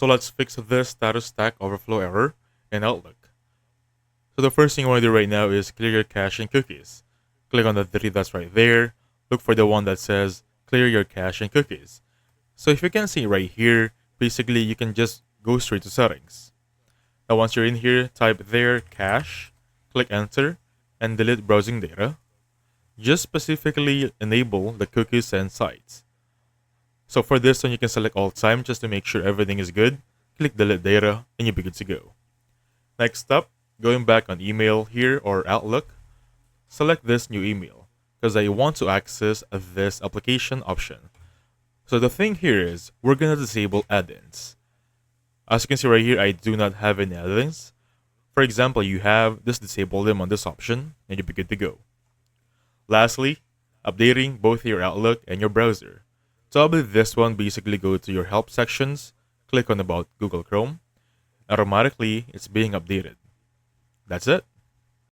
So let's fix this status stack overflow error in Outlook. So the first thing you want to do right now is clear your cache and cookies. Click on the three dots right there. Look for the one that says clear your cache and cookies. So if you can see right here, basically you can just go straight to settings. Now once you're in here, type there cache, click enter, and delete browsing data. Just specifically enable the cookies and sites. So for this one, you can select all time just to make sure everything is good. Click delete data and you'll be good to go. Next up, going back on email here or Outlook, select this new email because I want to access this application option. So the thing here is we're going to disable add-ins. As you can see right here, I do not have any add-ins. For example, you have, just disable them on this option and you'll be good to go. Lastly, updating both your Outlook and your browser. To update this one, basically go to your help sections, click on about Google Chrome. Automatically, it's being updated. That's it.